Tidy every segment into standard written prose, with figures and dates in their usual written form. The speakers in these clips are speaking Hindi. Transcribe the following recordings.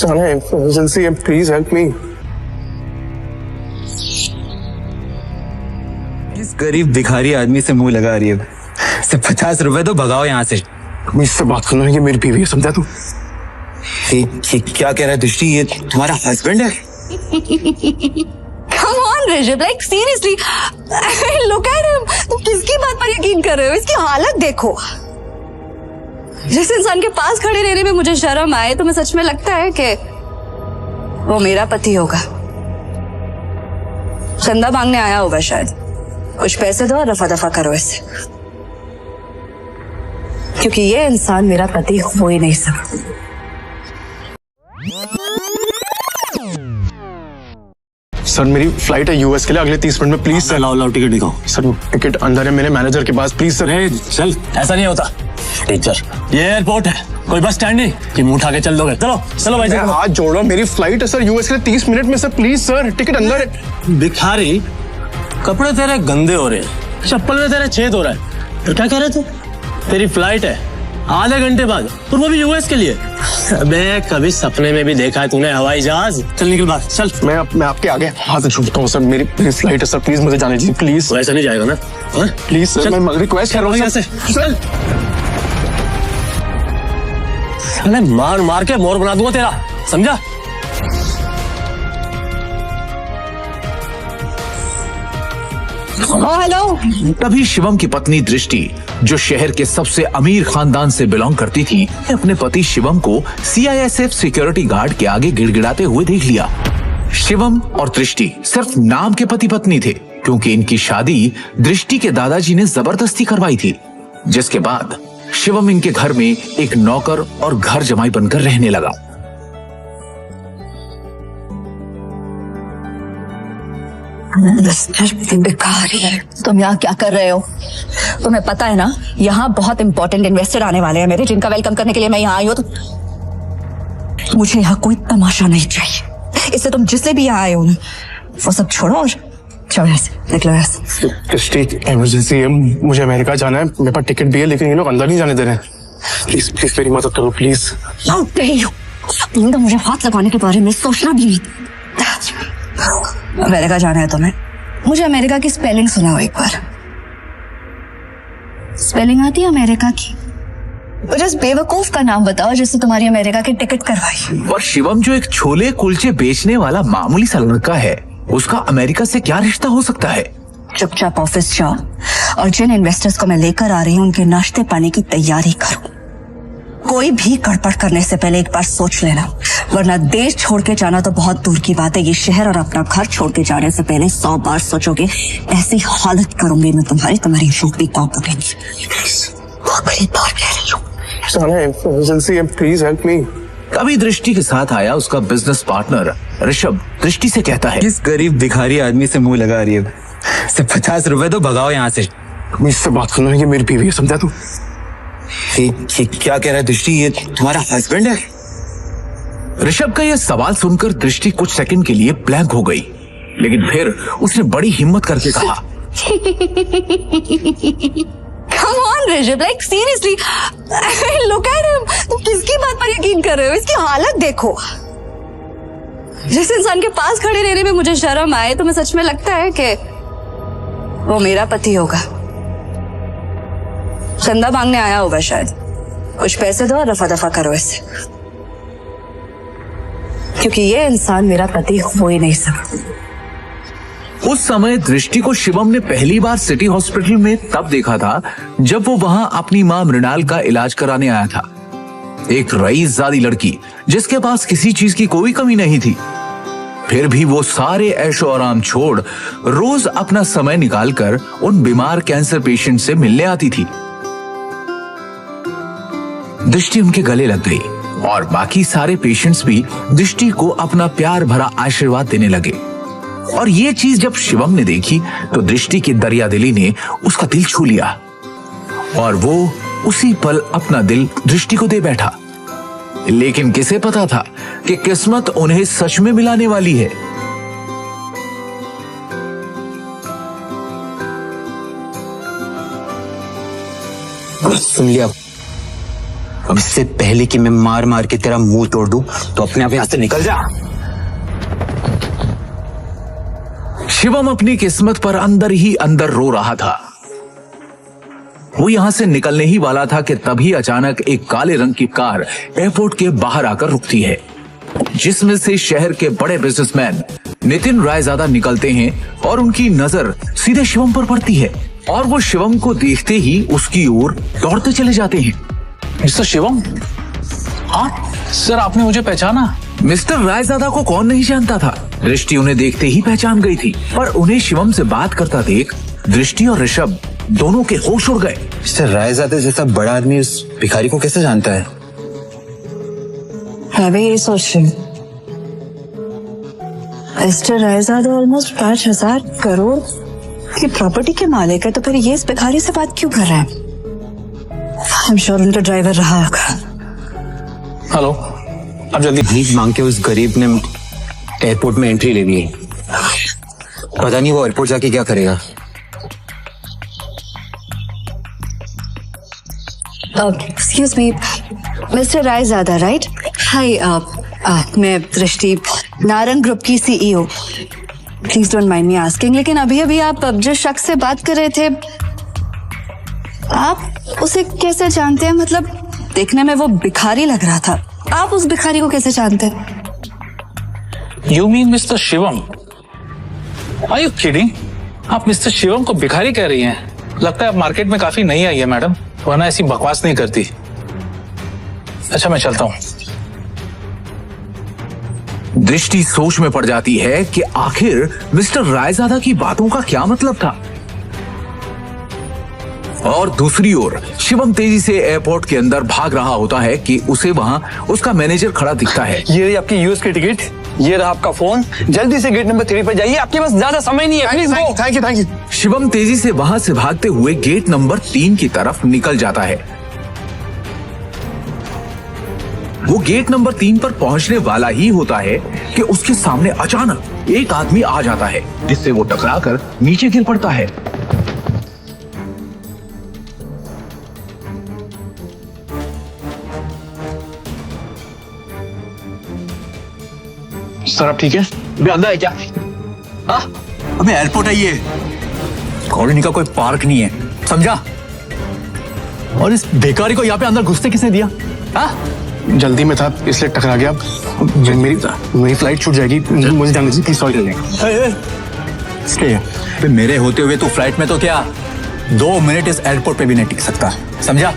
साला इमरजेंसी है, प्लीज हेल्प मी। इस गरीब भिखारी आदमी से मुंह लगा रही है। सिर्फ 50 रुपए तो भगाओ यहाँ से। मुझसे बात करना, ये मेरी बीवी है, समझा तू? क्या कह रहा है दृष्टि, ये तुम्हारा हस्बैंड है? Come on, Rishabh, like seriously, look at him. तुम किसकी बात पर यकीन कर रहे हो? इसकी हालत देखो। जिस इंसान के पास खड़े रहने में मुझे शर्म आए, तुम्हें सच में लगता है कि वो मेरा पति होगा? चंदा मांगने आया होगा शायद। कुछ पैसे दो और रफा दफा करो इससे, क्योंकि ये इंसान मेरा पति हो ही नहीं सकता। सर मेरी फ्लाइट है यूएस के लिए अगले 30 मिनट में, प्लीज सर। लाओ टिकट दिखाओ। सर टिकट अंदर है मेरे मैनेजर के पास, प्लीज सर। चल, ऐसा नहीं होता टीचर, ये एयरपोर्ट है, कोई बस स्टैंड नहीं कि मुंह उठा के चल दोगे। चलो चलो भाई, हाथ जोड़ो, मेरी फ्लाइट है सर यूएस के लिए 30 मिनट में सर, प्लीज सर। टिकट अंदर है। भिखारी, कपड़े तेरे गंदे हो रहे हैं, चप्पल में तेरे छेद हो रहा है, तो क्या कह रहे थे? तेरी फ्लाइट है आधे घंटे बाद, और वो भी यूएस के लिए। अबे कभी सपने में भी देखा है तूने हवाई जहाज? चल निकल बाहर, चल। मैं आपके आगे हाथ जोड़ता हूँ सर, मेरी फ्लाइट है सर, प्लीज मुझे जाने दीजिए प्लीज। वैसा नहीं जाएगा ना? प्लीज सर, मैं रिक्वेस्ट कर रहा हूँ यहाँ से। चल। अरे मार मार के मोर बना दूंगा तेरा, समझा? हेलो। तभी शिवम की पत्नी दृष्टि, जो शहर के सबसे अमीर खानदान से बिलोंग करती थी, अपने पति शिवम को सीआईएसएफ सिक्योरिटी गार्ड के आगे गिड़गिड़ाते हुए देख लिया। शिवम और दृष्टि सिर्फ नाम के पति पत्नी थे, क्योंकि इनकी शादी दृष्टि के दादाजी ने जबरदस्ती करवाई थी, जिसके बाद शिवम इनके घर में एक नौकर और घर जमाई बनकर रहने लगा। तुम यहाँ क्या कर रहे हो? तुम्हें पता है ना, यहाँ बहुत इंपॉर्टेंट इन्वेस्टर आने वाले हैं मेरे, जिनका वेलकम करने के लिए मैं यहाँ आई हूँ। तो मुझे यहाँ कोई तमाशा नहीं चाहिए। इससे तुम जिससे भी यहाँ आए हो ना, वो सब छोड़ो और चलो ऐसे निकलो ऐसे। दृष्टि इमरजेंसी है, मुझे अमेरिका जाना है, मेरे पास टिकट भी है, लेकिन ये लोग अंदर नहीं जाने दे रहे हैं। प्लीज प्लीज मेरी मदद करो प्लीज। तुम तो मुझे हाथ लगाने के बारे में सोचना भी नहीं। अमेरिका जाना है तुम्हें? मुझे अमेरिका की स्पेलिंग सुनाओ एक बार। स्पेलिंग आती है अमेरिका की? जिस बेवकूफ का नाम बताओ जिससे तुम्हारी अमेरिका की टिकट करवाई। और शिवम जो एक छोले कुलचे बेचने वाला मामूली सा लड़का है, उसका अमेरिका से क्या रिश्ता हो सकता है? चुपचाप ऑफिस जाओ और जिन इन्वेस्टर्स को मैं लेकर आ रही हूँ उनके नाश्ते पानी की तैयारी करो। कोई भी गड़बड़ करने से पहले एक बार सोच लेना, वरना देश छोड़ के जाना तो बहुत दूर की बात है, ये शहर और अपना घर छोड़ के जाने से पहले 100 बार सोचोगे। ऐसी हालत करूंगी मैं तुम्हारी नौकरी पाँव पकड़ेंगी। आखिरी बार कह रही हूँ। साला इमरजेंसी है, प्लीज हेल्प मी। तभी दृष्टि के साथ आया उसका बिजनेस पार्टनर ऋषभ दृष्टि से कहता है, इस गरीब भिखारी आदमी से मुंह लगा रही है। सिर्फ 50 रुपए तो भगाओ यहाँ से। मुझसे बात करना, ये मेरी बीवी है, समझा तू? क्या कह रहा है दृष्टि, ये तुम्हारा हस्बैंड है? ऋषभ का यह सवाल सुनकर दृष्टि कुछ सेकंड के लिए ब्लैंक हो गई, लेकिन फिर उसने बड़ी हिम्मत करके कहा, Come on, Rishabh, like seriously, look at him. तुम किसकी बात पर यकीन कर रहे हो? इसकी हालत देखो। जिस इंसान के पास खड़े रहने में मुझे शर्म आए, तुम्हें सच में लगता है कि वो मेरा पति होगा? चंदा मांगने आया होगा शायद। कुछ पैसे दो और रफा दफा करो इससे, क्योंकि ये इंसान मेरा पति हो ही नहीं सकता। उस समय दृष्टि को शिवम ने पहली बार सिटी हॉस्पिटल में तब देखा था जब वो वहां अपनी मां मृणाल का इलाज कराने आया था। एक रईसजादी लड़की जिसके पास किसी चीज की कोई कमी नहीं थी, फिर भी वो सारे ऐशो आराम छोड़ रोज अपना समय निकालकर उन बीमार कैंसर पेशेंट से मिलने आती थी। दृष्टि उनके गले लग गई और बाकी सारे पेशेंट्स भी दृष्टि को अपना प्यार भरा आशीर्वाद देने लगे। और ये चीज जब शिवम ने देखी तो दृष्टि की दरियादिली ने उसका दिल छू लिया और वो उसी पल अपना दिल दृष्टि को दे बैठा। लेकिन किसे पता था कि किस्मत उन्हें सच में मिलाने वाली है। सुन लिया, अब इससे पहले कि मैं मार मार के तेरा मुंह तोड़ दूं, तो अपने आप यहां से निकल जा। शिवम अपनी किस्मत पर अंदर ही अंदर रो रहा था। वो यहां से निकलने ही वाला था कि तभी अचानक एक काले रंग की कार एयरपोर्ट के बाहर आकर रुकती है, जिसमें से शहर के बड़े बिजनेसमैन नितिन रायजादा निकलते हैं और उनकी नजर सीधे शिवम पर पड़ती है और वो शिवम को देखते ही उसकी ओर दौड़ते चले जाते हैं। मिस्टर शिवम, हाँ सर, आपने मुझे पहचाना? मिस्टर रायजादा को कौन नहीं जानता था। दृष्टि उन्हें देखते ही पहचान गई थी, पर उन्हें शिवम से बात करता देख दृष्टि और ऋषभ दोनों के होश उड़ गए। मिस्टर रायजादा जैसा बड़ा आदमी उस भिखारी को कैसे जानता है? मैं भी यही सोच रही हूँ। मिस्टर रायजादा ऑलमोस्ट 5,000 करोड़ की प्रॉपर्टी के मालिक है, तो फिर ये इस भिखारी से बात क्यों कर रहे हैं? I'm sure उनका ड्राइवर रहा होगा। हेलो, अब जल्दी भीख मांग के उस गरीब ने एयरपोर्ट में एंट्री ले ली है। पता नहीं वो एयरपोर्ट जाके क्या करेगा। Excuse me, Mr. Raizada, right? Hi, मैं दृष्टि, नारंग ग्रुप की CEO। Please don't mind me asking, लेकिन अभी आप जिस शख्स से बात कर रहे थे, आप उसे कैसे जानते हैं? मतलब देखने में वो भिखारी लग रहा था, आप उस भिखारी को कैसे जानते हैं? You mean mister Shivam? Are you kidding? आप मिस्टर शिवम को भिखारी कह रही हैं? लगता है आप मार्केट में काफी नई आई है मैडम, वरना ऐसी बकवास नहीं करती। अच्छा, मैं चलता हूँ। दृष्टि सोच में पड़ जाती है कि आखिर मिस्टर रायजादा की बातों का क्या मतलब था। और दूसरी ओर शिवम तेजी से एयरपोर्ट के अंदर भाग रहा होता है कि उसे वहां उसका मैनेजर खड़ा दिखता है। ये रही आपकी यूएस की टिकट, ये रहा आपका फोन, जल्दी से गेट नंबर 3 पर जाइए, आपके पास ज्यादा समय नहीं है। Please go. Thank you. Shivam तेजी से वहां से भागते हुए गेट नंबर 3 की तरफ निकल जाता है। वो गेट नंबर 3 पर पहुंचने वाला ही होता है कि उसके सामने अचानक एक आदमी आ जाता है, जिससे वो टकराकर नीचे गिर पड़ता है। सर आप ठीक है? अंदर है क्या? हाँ, अबे एयरपोर्ट है ये, कॉलोनी का कोई पार्क नहीं है, समझा? और इस भिखारी को यहाँ पे अंदर घुसने किसने दिया? हाँ? जल्दी में था इसलिए टकरा गया। मेरी फ्लाइट छूट जाएगी, मुझे जाने दीजिए प्लीज। सॉरी। इसलिए मेरे होते हुए तू फ्लाइट में तो क्या 2 मिनट इस एयरपोर्ट पे भी नहीं टिक सकता, समझा?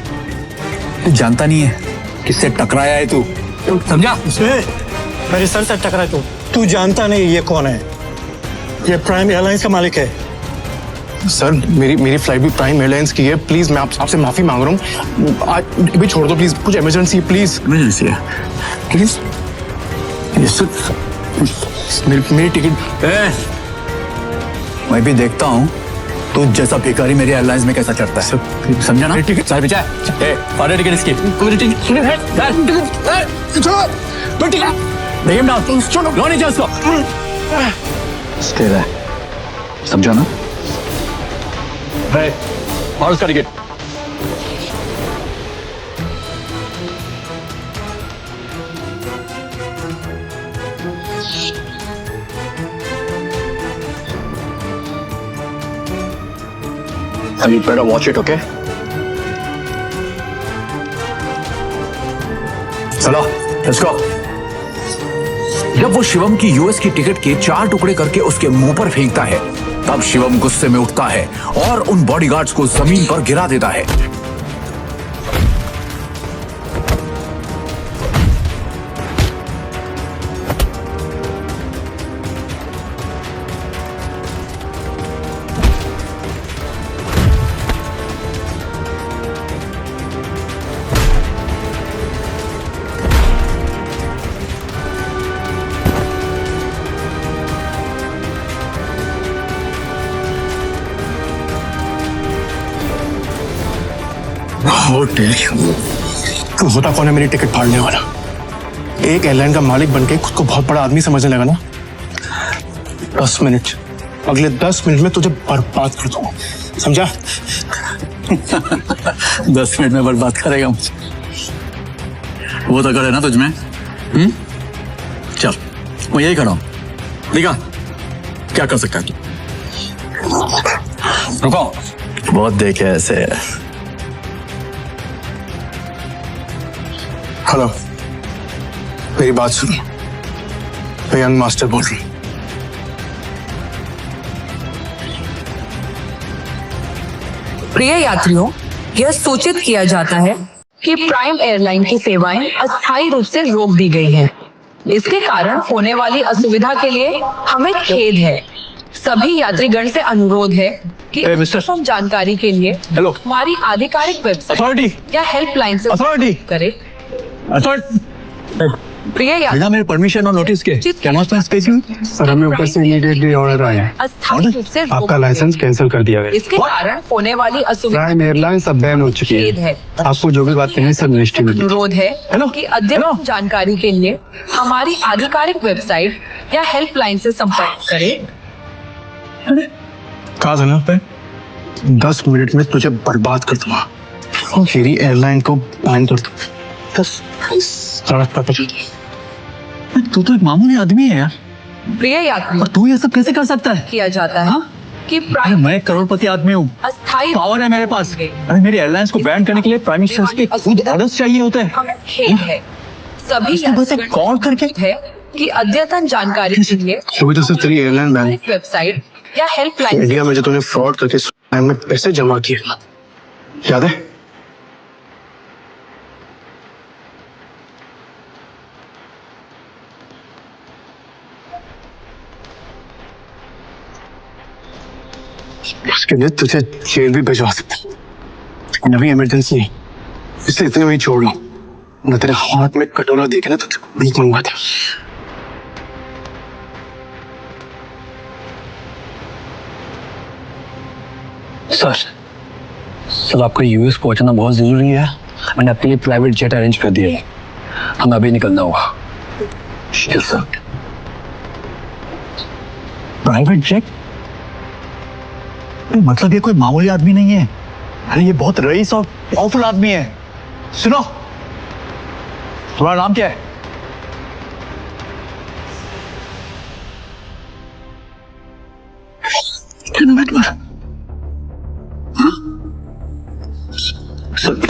तू जानता नहीं है किससे टकराया है तू, समझा? मेरे सर से टकरा तू जानता नहीं ये कौन है? ये प्राइम एयरलाइंस का मालिक है। सर मेरी फ्लाइट भी प्राइम एयरलाइंस की है, प्लीज मैं आपसे माफी मांग रहा हूँ, आज अभी छोड़ दो प्लीज, कुछ इमरजेंसी है, प्लीज। इमरजेंसी है प्लीज। मेरी टिकट। मैं भी देखता हूँ तू जैसा भिखारी मेरी एयरलाइंस में कैसा चढ़ता है, समझा ना? टिकट सर पीछे और टिकट इसकी लो नीचे उसको, समझा ना? और उसका ticket. You better watch it, okay? चलो लेट्स गो। जब वो शिवम की यूएस की टिकट के 4 टुकड़े करके उसके मुंह पर फेंकता है, तब शिवम गुस्से में उठता है और उन बॉडीगार्ड्स को जमीन पर गिरा देता है। तू होता कौन है मेरी टिकट फाड़ने वाला? एक एयरलाइन का मालिक बनके खुद को बहुत बड़ा आदमी समझने लगा ना? 10 मिनट, अगले 10 मिनट में तुझे बर्बाद कर दूंगा, समझा? 10 मिनट में बर्बाद करेगा मुझे? वो तो करे ना तुझमें। चल मैं यही खड़ा हूं, दिखा क्या कर सकता है तू। रुको, बहुत देखे ऐसे। हेलो, मेरी बात सुनो, मैं यंग मास्टर बोल रही हूँ। प्रिय यात्रियों, यह सूचित किया जाता है कि प्राइम एयरलाइन की सेवाएं अस्थायी रूप से रोक दी गई हैं। इसके कारण होने वाली असुविधा के लिए हमें खेद है। सभी यात्रीगण से अनुरोध है कि कम जानकारी के लिए हमारी आधिकारिक वेबसाइट या हेल्पलाइन से करें। प्रिय यात्री, मेरे परमिशन और नोटिस के सर, हमें ऊपर से इमीडिएटली ऑर्डर आया है, अस्थायी रूप से आपका लाइसेंस कैंसिल कर दिया गया। इसके कारण होने वाली असुविधा प्राइम एयरलाइंस अब बैन हो चुकी खेद है। है। आपको जो भी बात करनी सब रजिस्ट्री में अनुरोध है कि अद्यतन जानकारी के लिए हमारी आधिकारिक वेबसाइट या हेल्पलाइन से संपर्क करें। कहा था ना, 10 मिनट में तुझे बर्बाद कर दूंगा, मेरी एयरलाइन को बैन कर दूंगा। 10 सड़क पर पहुंच। तू तो एक मामूली आदमी है यार, प्रिय यात्री, और तू ये सब कैसे कर सकता है? किया जाता है कि अरे प्राइम मैं एक करोड़पति आदमी हूँ, अस्थायी पावर है मेरे पास। अरे मेरी एयरलाइंस को बैन करने के लिए प्राइम मिनिस्टर के खुद ऑर्डर्स चाहिए होते हैं। हमें खेद है। सभी यात्रीगण कॉल करके है कि अद्यतन जानकारी के लिए सुबह तो सिर्फ तेरी एयरलाइन बैन, वेबसाइट या हेल्पलाइन इंडिया में जो तूने फ्रॉड करके टाइम में पैसे जमा किए, याद है? उसके लिए तुझे जेल भी भिजवा सकता, लेकिन अभी इमरजेंसी है, इसलिए इतने में छोड़ रहा हूँ। न तेरे हाथ में कटोरा देखे ना तो भीख मंगवा दे। सर आपको यूएस पहुंचना बहुत जरूरी है। मैंने आपके लिए प्राइवेट जेट अरेंज कर दिया है, हमें अभी निकलना होगा। Sir private jet? मतलब ये कोई मामूली आदमी नहीं है, अरे ये बहुत रईस और पावरफुल आदमी है। सुनो, तुम्हारा नाम क्या है?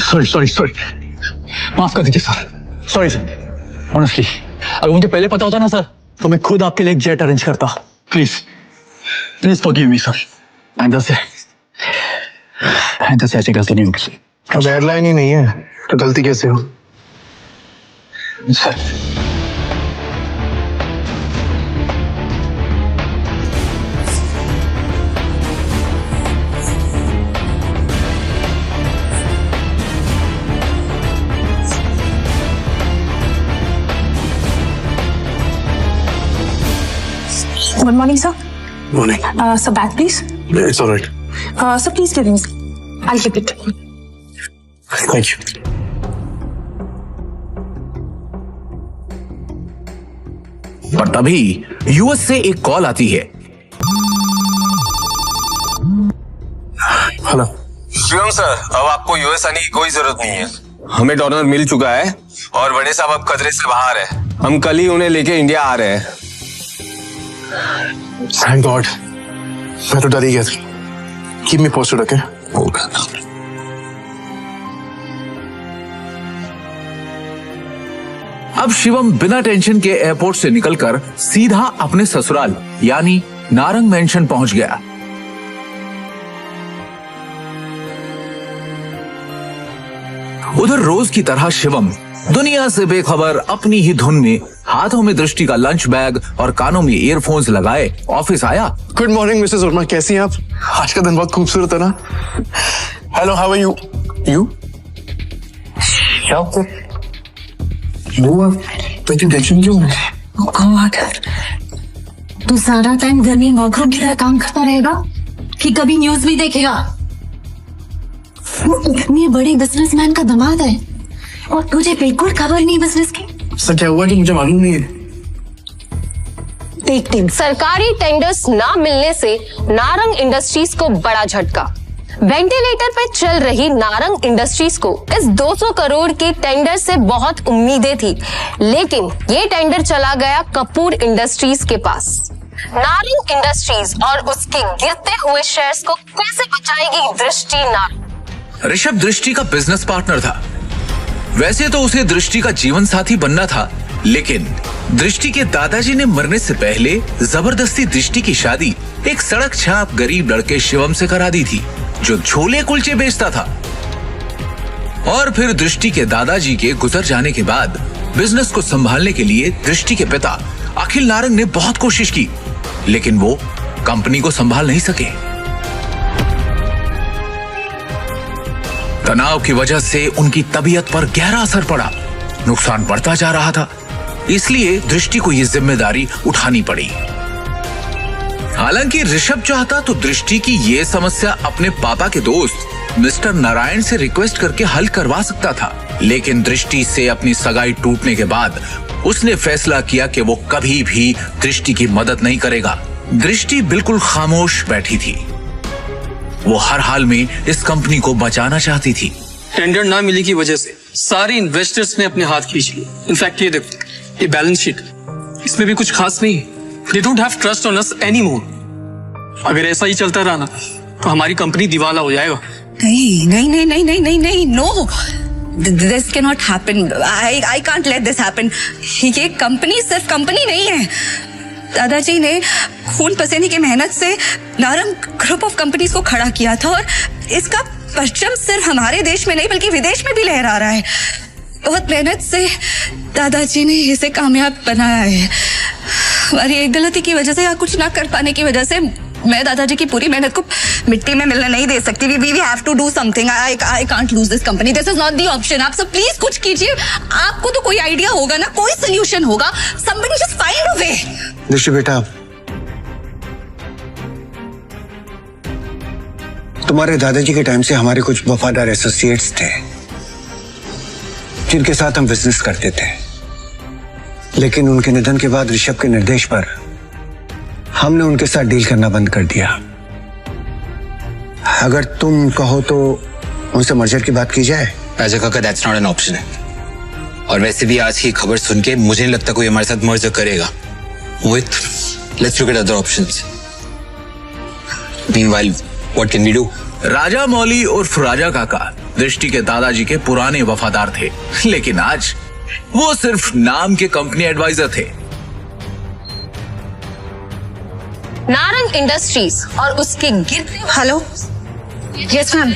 सॉरी माफ कर दीजिए सर, सॉरी सर। ऑनेस्टली अगर मुझे पहले पता होता ना सर, तो मैं खुद आपके लिए एक जेट अरेंज करता। Please forgive me sir. आइंदा से ऐसी गलती नहीं होगी। अब एयरलाइन ही नहीं है तो गलती कैसे हो sir? Good morning, sir. Morning. Sir, bag, please. It's all right. Sir, please give me. I'll keep it. Thank you. पर तभी यूएस से एक कॉल आती है। हेलो शिवम सर, अब आपको यूएस आने की कोई जरूरत नहीं है। हमें डोनर मिल चुका है और बड़े साहब अब खतरे से बाहर है। हम कल ही उन्हें लेके इंडिया आ रहे हैं। थैंक गॉड, मैं तो डर ही गया था। Keep me posted, okay? अब शिवम बिना टेंशन के एयरपोर्ट से निकलकर सीधा अपने ससुराल यानी नारंग मेंशन पहुंच गया। उधर रोज की तरह शिवम दुनिया से बेखबर अपनी ही धुन में हाथों में दृष्टि का लंच बैग और कानों में ईयरफोन्स लगाए ऑफिस आया। गुड मॉर्निंग मिसेस वर्मा, कैसी हैं आप? आज का दिन बहुत खूबसूरत है ना? Hello, how are you? You तो टेंशन क्यों है? तू सारा टाइम घर में नौकरों की तरह काम करता रहेगा कि कभी न्यूज भी देखेगा? वो इतने बड़े बिजनेसमैन का दामाद है और तुझे बिल्कुल खबर नहीं बिजनेस की। सर क्या हुआ कि मुझे मालूम नहीं है। देखते हैं। सरकारी टेंडर्स ना मिलने से नारंग इंडस्ट्रीज को बड़ा झटका। वेंटिलेटर पे चल रही नारंग इंडस्ट्रीज को इस 200 करोड़ के टेंडर से बहुत उम्मीदें थी, लेकिन ये टेंडर चला गया कपूर इंडस्ट्रीज के पास। नारंग इंडस्ट्रीज और उसके गिरते हुए शेयर्स को कैसे बचाएगी दृष्टि नारंग? ऋषभ दृष्टि का बिजनेस पार्टनर था। वैसे तो उसे दृष्टि का जीवन साथी बनना था, लेकिन दृष्टि के दादाजी ने मरने से पहले जबरदस्ती दृष्टि की शादी एक सड़क छाप गरीब लड़के शिवम से करा दी थी, जो छोले कुलचे बेचता था। और फिर दृष्टि के दादाजी के गुजर जाने के बाद बिजनेस को संभालने के लिए दृष्टि के पिता अखिल नारंग ने बहुत कोशिश की, लेकिन वो कंपनी को संभाल नहीं सके। तनाव की वजह से उनकी तबीयत पर गहरा असर पड़ा, नुकसान बढ़ता जा रहा था, इसलिए दृष्टि को यह जिम्मेदारी उठानी पड़ी। हालांकि ऋषभ चाहता तो दृष्टि की ये समस्या अपने पापा के दोस्त मिस्टर नारायण से रिक्वेस्ट करके हल करवा सकता था, लेकिन दृष्टि से अपनी सगाई टूटने के बाद उसने फैसला किया कि वो कभी भी दृष्टि की मदद नहीं करेगा। दृष्टि बिल्कुल खामोश बैठी थी। वो हर हाल में इस कंपनी को बचाना चाहती थी। टेंडर ना मिलने की वजह से सारे इन्वेस्टर्स ने अपने हाथ खींच लिए। इनफैक्ट ये देखो, ये बैलेंस शीट, इसमें भी कुछ खास नहीं है। They don't have trust on us anymore. अगर ऐसा ही चलता रहा ना तो हमारी कंपनी दिवाला हो जाएगा। नहीं नहीं नहीं नहीं नहीं नहीं नहीं, no. This cannot happen. I can't let this happen. ये कंपनी सिर्फ कंपनी नहीं है। दादाजी ने खून पसीने की मेहनत से नारंग ग्रुप ऑफ कंपनीज को खड़ा किया था, और इसका परचम सिर्फ हमारे देश में नहीं बल्कि विदेश में भी लहरा रहा है। बहुत मेहनत से दादाजी ने इसे कामयाब बनाया है। हमारी एक गलती की वजह से या कुछ ना कर पाने की वजह से मैं दादाजी की पूरी मेहनत को मिट्टी में मिलने नहीं दे सकती। We have to do something. I can't lose this company. This is not the option. आप सब प्लीज कुछ कीजिए। आपको तो कोई आइडिया होगा ना, कोई सोल्यूशन होगा। Somebody just find a way. दृष्टि बेटा, तुम्हारे दादाजी के टाइम से हमारे कुछ वफादार एसोसिएट्स थे जिनके साथ हम बिजनेस करते थे, लेकिन उनके निधन के बाद ऋषभ के निर्देश पर हमने उनके साथ डील करना बंद कर दिया। अगर तुम कहो तो उनसे मर्जर की बात की जाए। राजा काका, दैट्स नॉट एन ऑप्शन है। और वैसे भी आज की खबर सुन के मुझे नहीं लगता कोई हमारे साथ मर्जर करेगा। Mohit, let's look at other options. Meanwhile, what can we do? Raja Mouli उर्फ राजा काका दृष्टि के दादाजी के पुराने वफादार थे, लेकिन आज वो सिर्फ नाम के कंपनी एडवाइजर थे। नारंग इंडस्ट्रीज और उसके गिरते। Hello, yes ma'am,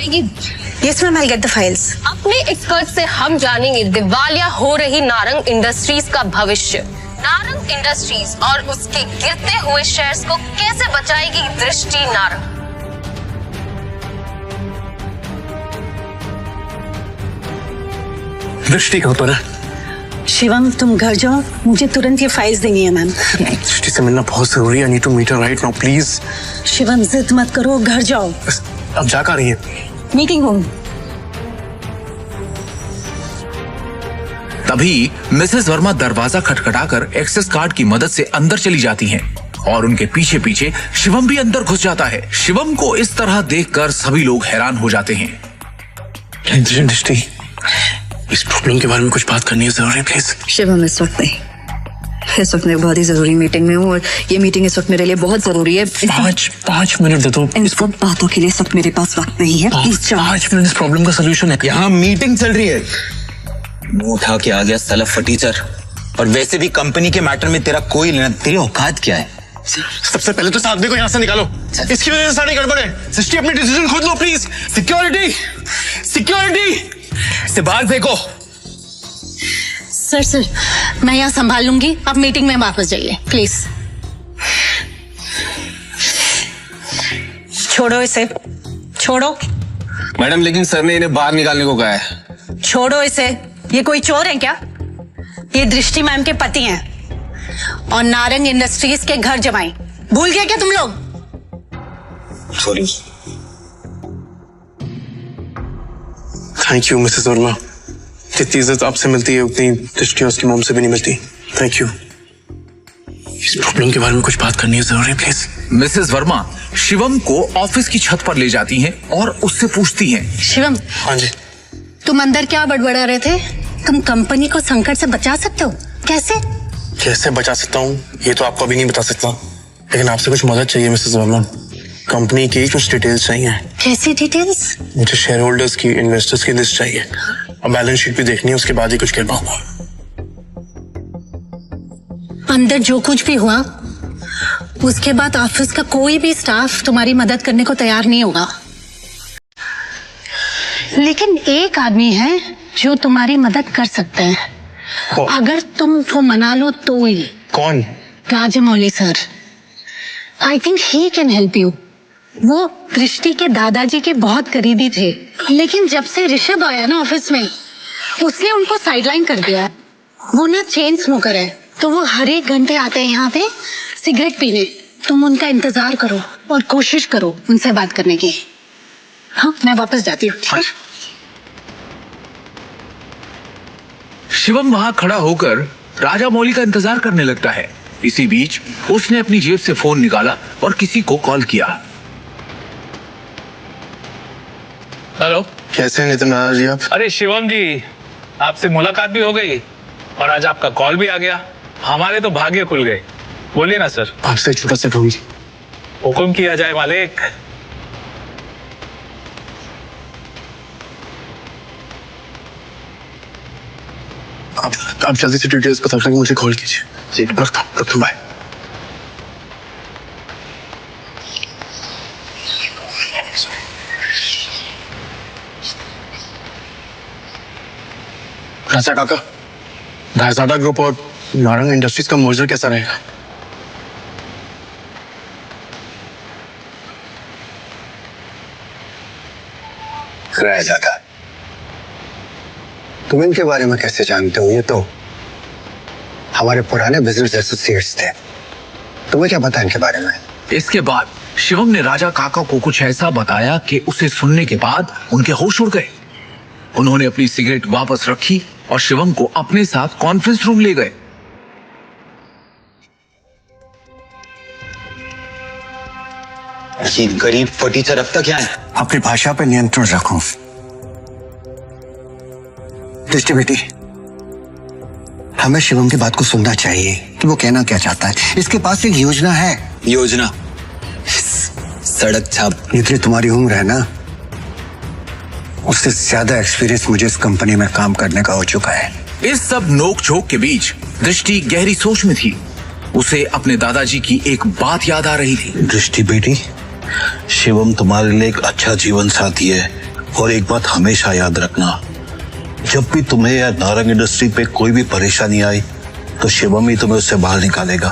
yes ma'am, I get the files. अपने एक्सपर्ट से हम जानेंगे दिवालिया हो रही नारंग इंडस्ट्रीज का भविष्य। नारंग इंडस्ट्रीज और उसके गिरते हुए शेयर्स को कैसे बचाएगी दृष्टि नारंग? दृष्टि कहाँ पर है? शिवम, तुम घर जाओ, मुझे तुरंत ये फाइल्स देनी है मैम। दृष्टि से मिलना बहुत जरूरी है। I need to meet her right now, please. Shivam, जिद मत करो, घर जाओ। अब जा कर रही है? Meeting room. तभी मिसेस वर्मा दरवाजा खटखटाकर एक्सेस कार्ड की मदद से अंदर चली जाती हैं, और उनके पीछे पीछे शिवम भी अंदर घुस जाता है। शिवम को इस तरह देखकर सभी लोग हैरान हो जाते हैं। दृष्टि, इस प्रॉब्लम के बारे में कुछ बात करनी है जरूरी, प्लीज। शिवम, इस वक्त नहीं, इस वक्त मैं बहुत ही जरूरी मीटिंग में हूँ, और ये मीटिंग इस वक्त मेरे लिए बहुत जरूरी है। पाँच मिनट दे दो। इन सब बातों के लिए इस वक्त मेरे पास वक्त नहीं है। प्लीज 5 मिनट, इस प्रॉब्लम का सोल्यूशन है। यहाँ मीटिंग चल रही है। मुंह उठा के आ गया साला फटीचर। और वैसे भी कंपनी के मैटर में तेरा कोई लेना, तेरी औकात क्या है? सबसे पहले तो इस आदमी को यहाँ से निकालो, इसकी वजह से सारी गड़बड़ है। सृष्टि, अपनी डिसीजन खुद लो प्लीज। सिक्योरिटी, सिक्योरिटी से बाहर फेंको। सर, मैं यहाँ संभाल लूंगी, आप मीटिंग में वापस जाइए प्लीज। छोड़ो इसे, छोड़ो। मैडम, लेकिन सर ने इन्हें बाहर निकालने को कहा है। छोड़ो इसे, ये कोई चोर है क्या? ये दृष्टि मैम के पति हैं और नारंग इंडस्ट्रीज के घर जमाई। भूल गए क्या तुम लोग? Sorry. Thank you Mrs Verma. जितनी इज्जत आपसे मिलती है उतनी दृष्टि उसकी मॉम से भी नहीं मिलती। Thank you. इस प्रॉब्लम के बारे में कुछ बात करनी है जरूरी, प्लीज। मिसेस वर्मा शिवम को ऑफिस की छत पर ले जाती हैं और उससे पूछती हैं। शिवम, हाँ जी। तुम अंदर क्या बड़बड़ा रहे थे? तुम कंपनी को संकट से बचा सकते हो? कैसे? कैसे बचा सकता हूँ ये तो आपको अभी नहीं बता सकता, लेकिन आपसे कुछ मदद चाहिए मिसेस वर्मा। कंपनी की कुछ डिटेल्स चाहिए। कैसी डिटेल्स? मुझे शेयर होल्डर्स की, इन्वेस्टर्स की लिस्ट चाहिए और बैलेंस शीट भी देखनी है, उसके बाद ही कुछ कह पाऊंगा। अंदर जो कुछ भी हुआ उसके बाद ऑफिस का कोई भी स्टाफ तुम्हारी मदद करने को तैयार नहीं होगा, लेकिन एक आदमी है जो तुम्हारी मदद कर सकते हैं अगर तुम वो मना लो तो ही। कौन? Rajamouli sir. I think he can help you. वो दृष्टि के दादाजी के बहुत करीबी थे, लेकिन जब से ऋषभ आया ना ऑफिस में, उसने उनको साइडलाइन कर दिया। वो ना चेन स्मोकर है, तो वो हर एक घंटे आते हैं यहाँ पे सिगरेट पीने। तुम उनका इंतजार करो और कोशिश करो उनसे बात करने की। हाँ, मैं वापस जाती हूँ। शिवम वहां खड़ा होकर राजामौली का इंतजार करने लगता है। इसी बीच उसने अपनी जेब से फोन निकाला और किसी को कॉल किया। हेलो, कैसे हैं नितिन नारायण जी आप? अरे शिवम जी, आपसे मुलाकात भी हो गई और आज आपका कॉल भी आ गया। हमारे तो भाग्य खुल गए। बोलिए ना सर। आपसे एक छोटा सा काम। हुक्म किया जाए मालिक। आप जल्दी से डिटेल्स बता सकते, मुझे कॉल कीजिए। जी, रखता हूँ, बाय। राजा काका, रायजादा ग्रुप और नारंग इंडस्ट्रीज का मर्जर कैसा रहेगा? रायजादा, तुम इनके बारे में कैसे जानते हो? ये तो हमारे पुराने बिजनेस एसोसिएट्स थे। तुम्हें क्या पता इनके बारे में? इसके बाद शिवम ने राजा काका को कुछ ऐसा बताया कि उसे सुनने के बाद उनके होश उड़ गए। उन्होंने अपनी सिगरेट वापस रखी और शिवम को अपने साथ कॉन्फ्रेंस रूम ले गए। ये गरीब फटीचर अब तक क्या है? अपनी भाषा पर नियंत्रण रखो। दृष्टि बेटी, हमें शिवम की बात को सुनना चाहिए कि वो कहना क्या चाहता है। इसके पास एक योजना है। योजना? सड़क छाप। जितनी तुम्हारी उम्र है ना, उससे ज्यादा एक्सपीरियंस मुझे इस कंपनी में काम करने का हो चुका है। इस सब नोक झोंक के बीच दृष्टि गहरी सोच में थी। उसे अपने दादाजी की एक बात याद आ रही थी। दृष्टि बेटी, शिवम तुम्हारे लिए एक अच्छा जीवन साथी है और एक बात हमेशा याद रखना, जब भी तुम्हें या नारंग इंडस्ट्री पे कोई भी परेशानी आई तो शिवम ही तुम्हें उससे बाहर निकालेगा।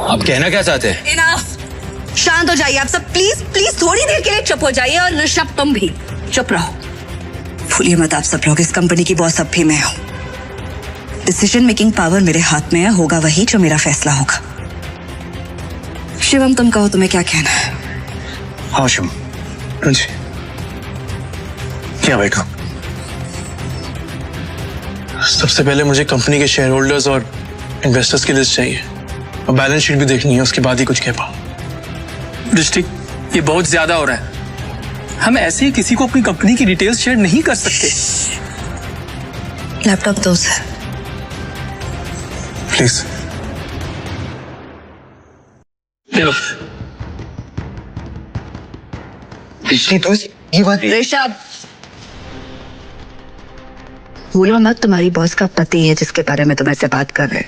आप कहना क्या चाहते हैं? इनफ, शांत हो जाइए आप सब, प्लीज प्लीज थोड़ी देर के लिए चुप हो जाइए। और ऋषभ, तुम भी चुप रहो। भूलिए मत आप सब लोग, इस कंपनी की बॉस अब भी मैं हूं। डिसीजन मेकिंग पावर मेरे हाथ में है, होगा वही जो मेरा फैसला होगा। शिवम, तुम कहो तुम्हें क्या कहना है? हाँ शिवम जी, क्या बैठो। सबसे पहले मुझे कंपनी के शेयर होल्डर्स और इन्वेस्टर्स की लिस्ट चाहिए और बैलेंस शीट भी देखनी है, उसके बाद ही कुछ कह पाऊं। दृष्टि, ये बहुत ज्यादा हो रहा है। हम ऐसे ही किसी को अपनी कंपनी की डिटेल्स शेयर नहीं कर सकते। लैपटॉप दो सर, प्लीज। तो ये बात ऋषभ, भूलो मत तुम्हारी बॉस का पति है जिसके बारे में तुम ऐसे बात कर रहे।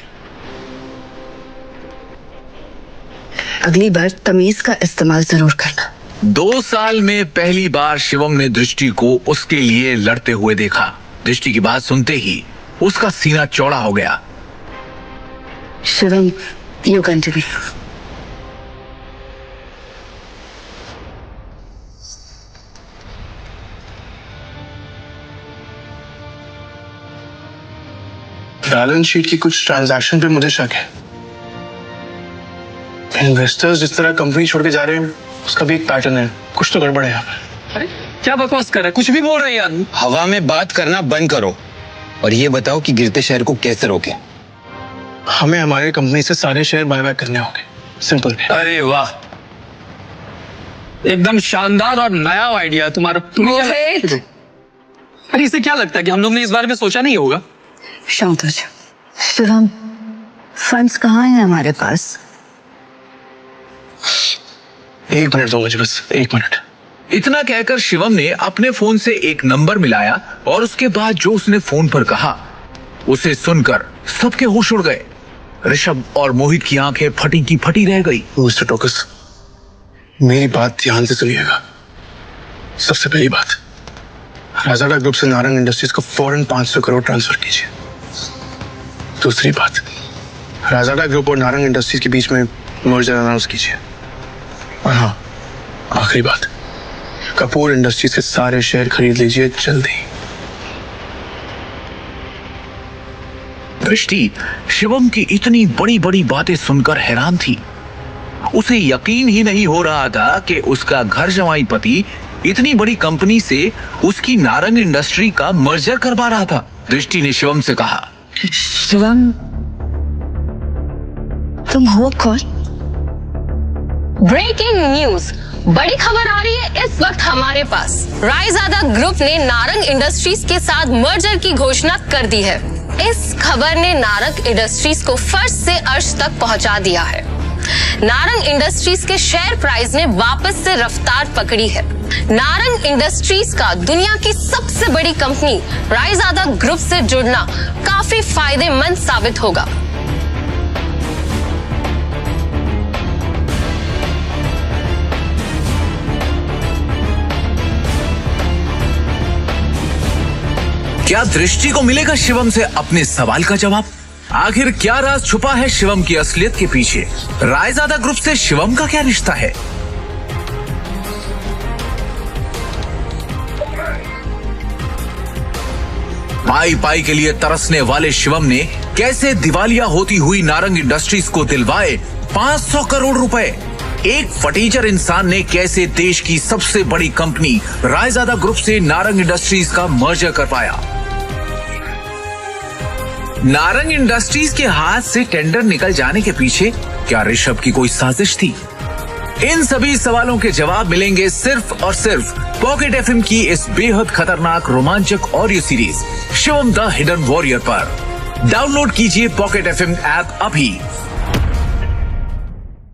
अगली बार तमीज का इस्तेमाल जरूर करना। 2 साल में पहली बार शिवम ने दृष्टि को उसके लिए लड़ते हुए देखा। दृष्टि की बात सुनते ही उसका सीना चौड़ा हो गया। Shivam, you continue. Balance sheet की कुछ ट्रांजैक्शन पे मुझे शक है। इन्वेस्टर्स जिस तरह कंपनी छोड़ के जा रहे हैं, उसका भी एक पैटर्न है। कुछ तो गड़बड़ है यहाँ पे। अरे क्या बकवास कर रहा है, कुछ भी बोल रहे हैं यार। हवा में बात करना बंद करो और ये बताओ कि गिरते शहर को कैसे रोके। हमें हमारी कंपनी से सारे शेयर बायबैक करने होंगे, सिंपल। अरे वाह, एकदम शानदार और नया आइडिया तुम्हारा। मोहित, अरे इसे क्या लगता है कि हम लोग ने इस बारे में सोचा नहीं होगा? शांत हो जाओ। शिवम, फंड्स कहाँ हैं हमारे पास? 1 मिनट दो मुझे, बस 1 मिनट। इतना कहकर शिवम ने अपने फोन से एक नंबर मिलाया और उसके बाद जो उसने फोन पर कहा उसे सुनकर सबके होश उड़ गए। ऋषभ और मोहित की आंखें फटी की फटी रह गई। मिस्टर टोकस, मेरी बात ध्यान से सुनिएगा। सबसे पहली बात, राजाडा ग्रुप से नारंग इंडस्ट्रीज को फौरन 500 करोड़ ट्रांसफर कीजिए। दूसरी बात, राजाडा ग्रुप और नारंग इंडस्ट्रीज के बीच में मर्जर अनाउंस कीजिए। और हाँ, आखिरी बात, कपूर इंडस्ट्रीज के सारे शेयर खरीद लीजिए जल्दी। दृष्टि शिवम की इतनी बड़ी बड़ी बातें सुनकर हैरान थी। उसे यकीन ही नहीं हो रहा था कि उसका घर जमाई पति इतनी बड़ी कंपनी से उसकी नारंग इंडस्ट्री का मर्जर करवा रहा था। दृष्टि ने शिवम से कहा, शिवम, तुम हो कौन? ब्रेकिंग न्यूज, बड़ी खबर आ रही है इस वक्त हमारे पास। रायजादा ग्रुप ने नारंग इंडस्ट्रीज के साथ मर्जर की घोषणा कर दी है। इस खबर ने नारंग इंडस्ट्रीज को फर्श से अर्श तक पहुंचा दिया है। नारंग इंडस्ट्रीज के शेयर प्राइस ने वापस से रफ्तार पकड़ी है। नारंग इंडस्ट्रीज का दुनिया की सबसे बड़ी कंपनी रायजादा ग्रुप से जुड़ना काफी फायदेमंद साबित होगा। क्या दृष्टि को मिलेगा शिवम से अपने सवाल का जवाब? आखिर क्या राज छुपा है शिवम की असलियत के पीछे? रायजादा ग्रुप से शिवम का क्या रिश्ता है? पाई पाई के लिए तरसने वाले शिवम ने कैसे दिवालिया होती हुई नारंग इंडस्ट्रीज को दिलवाए 500 करोड़ रुपए? एक फटीचर इंसान ने कैसे देश की सबसे बड़ी कंपनी रायजादा ग्रुप से नारंग इंडस्ट्रीज का मर्जर करवाया? नारंग इंडस्ट्रीज के हाथ से टेंडर निकल जाने के पीछे क्या ऋषभ की कोई साजिश थी? इन सभी सवालों के जवाब मिलेंगे सिर्फ और सिर्फ पॉकेट एफएम की इस बेहद खतरनाक रोमांचक audio series Shivam the hidden warrior पर। डाउनलोड कीजिए पॉकेट एफएम ऐप अभी